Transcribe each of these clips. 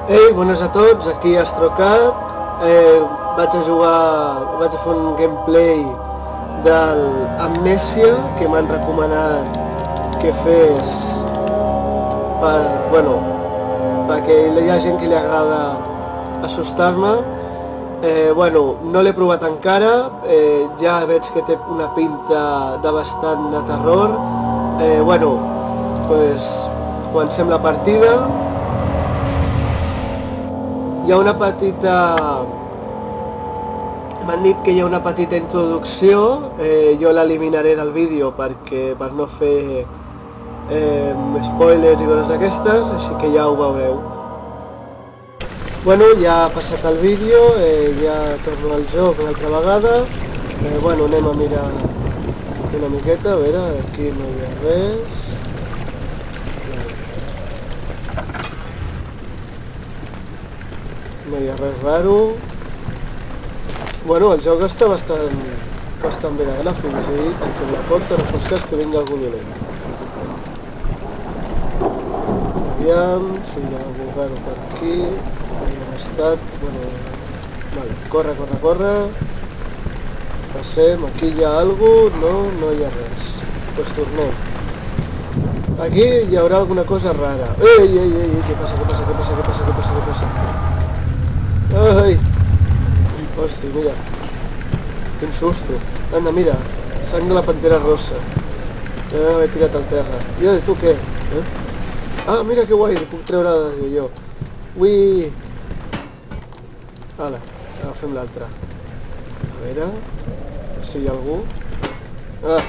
Ei, bones a tots, aquí Astrocat. Vaig a fer un gameplay del Amnesia que m'han recomanat que fes perquè hi ha gent que li agrada assustar-me. No l'he provat encara, ja veig que té una pinta de bastant de terror. Comencem la partida. Hi ha una petita... M'han dit que hi ha una petita introducció, jo l'eliminaré del vídeo per no fer spoilers i coses d'aquestes, així que ja ho veureu. Ja ha passat el vídeo, ja torno al joc una altra vegada. Anem a mirar una miqueta, a veure, aquí no hi ha res. No hi ha res raro. El joc està bastant bé de gràfics i tanquem la porta, no fos cas que vingui algú dolent. Aviam si hi ha algú raro per aquí. No ha estat... Corre. Passem, aquí hi ha algú, no hi ha res. Doncs tornem. Aquí hi haurà alguna cosa rara. Ei, què passa? Ai! Hosti, mira. Quin susto. Anda, mira. Sang de la pantera rosa. M'he tirat al terra. I tu què? Ah, mira que guai, li puc treure jo. Ui! Ala, agafem l'altra. A veure... si hi ha algú... Ah!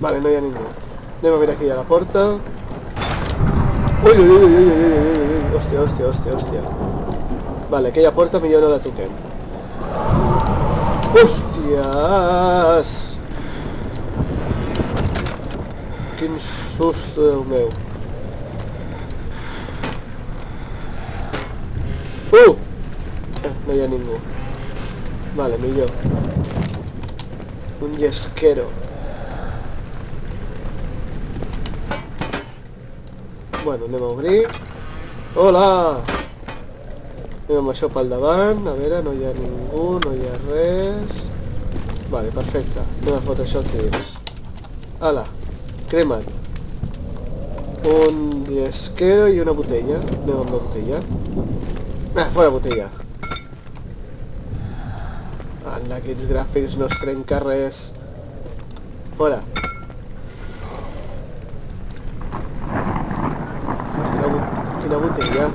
Vale, no hi ha ningú. Anem a veure aquí a la porta. Ui! Hòstia. Vale, aquella porta millor no la toquem. Hòsties! Quin susto, Déu meu. No hi ha ningú. Vale, millor. Un llesquero. Anem a obrir. Hola! Anem amb això pel davant, a veure, no hi ha ningú, no hi ha res... Vale, perfecte, anem a fotre això aquí dins. Ala, crema't. Un llesquero i una botella. Anem amb la botella. Fora botella. Anda, aquests gràfics no es trenca res. Fora. Quina botella.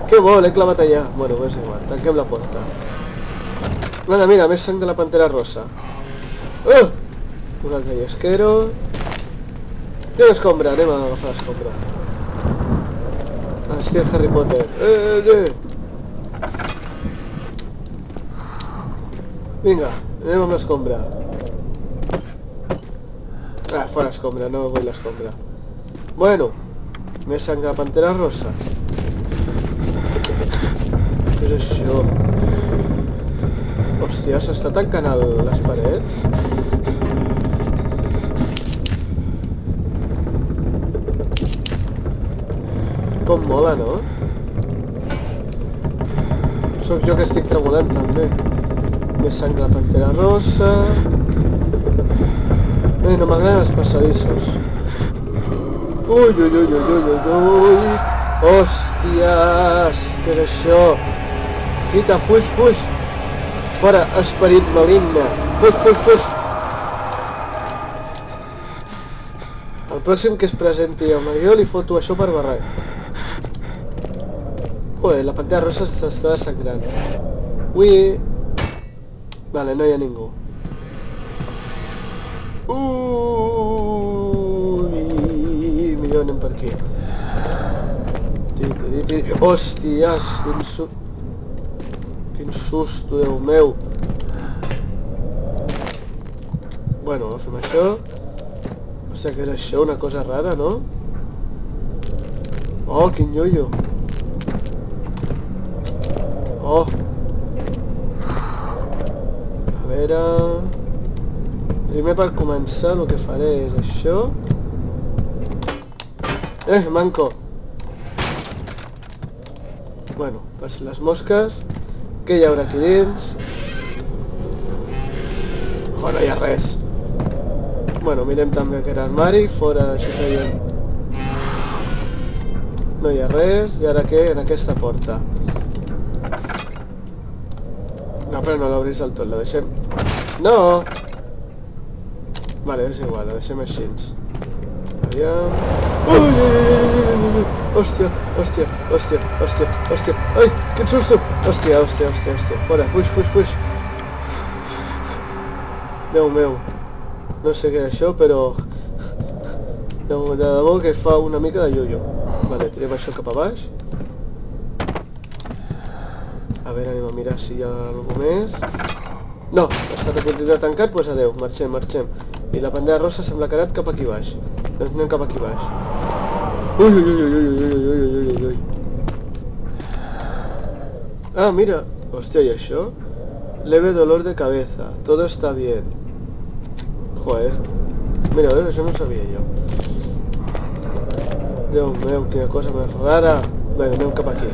Que bo, l'he clavat allà. És igual, tanquem la porta. Mira, més sang de la pantera rosa. Un altre llesquero. I una escombra, anem a agafar l'escombra. Estil Harry Potter. Vinga, anem amb l'escombra. Fora escombra, no vull l'escombra. Més sang de la pantera rosa. Què és això? Hòstia, s'està tancant les parets? Com mola, no? Sóc jo que estic tremolant també. Més sang de la pantera rosa... No m'agraden els passadissos. Ui! Hòsties! Què és això? Quita, fuix! Fora, esperit maligne! Fuix! El pròxim que es presenti home, jo li foto això per barret. La pantalla rosa s'està desangrant. Ui! Vale, no hi ha ningú. Millor anem per aquí. Hòsties, quin susto, Déu meu. Fem això. Hòstia, què és això? Una cosa rara, no? Quin ioio. A veure... Primer per començar el que faré és això. Manco! Bueno, per si les mosques. Què hi haurà aquí dins? Oh, no hi ha res. Bueno, mirem també aquest armari. Fora, així feien... No hi ha res. I ara què? En aquesta porta. No, però no l'obris del tot, la deixem... No! Vale, és igual, la deixem així. Aviam... Ui, ui, ui, ui, ui, hòstia, hòstia, hòstia, hòstia, hòstia, ai, quin susto! Hòstia, hòstia, hòstia, hòstia, fora, fuix, fuix, fuix. Déu meu, no sé què és això, però... De debò que fa una mica de ioio. Vale, tirem això cap a baix. A veure, anem a mirar si hi ha alguna més. No, està de continuar tancat, doncs adeu, marxem, marxem. I la pantalla rosa sembla que ha anat cap aquí baix. Doncs anem cap aquí baix. Ui, ui, ui, ui, ui, ui, ui, ui, ui. Ah, mira. Hòstia, ¿y això? Leve dolor de cabeza. Todo está bien. Joder. Mira, a ver, això no ho sabia jo. Déu meu, quina cosa més rara. Bueno, anem cap aquí.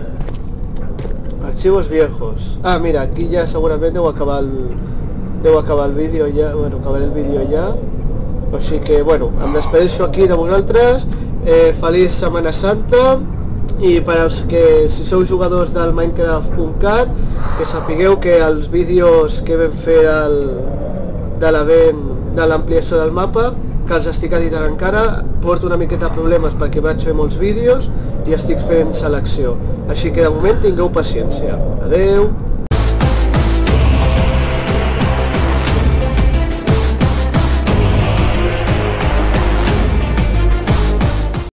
Archivos viejos. Ah, mira, aquí ya segurament deu acabar el vídeo ja. Bueno, acabaré el vídeo ja. O sigui que, bueno, em despedeixo aquí de vosaltres. Feliç Setmana Santa. I per als que, si sou jugadors del Minecraft.cat, que sapigueu que els vídeos que vam fer de l'ampliació del mapa, que els estic editant encara, porto una miqueta de problemes perquè vaig fer molts vídeos i estic fent selecció. Així que de moment tingueu paciència. Adeu!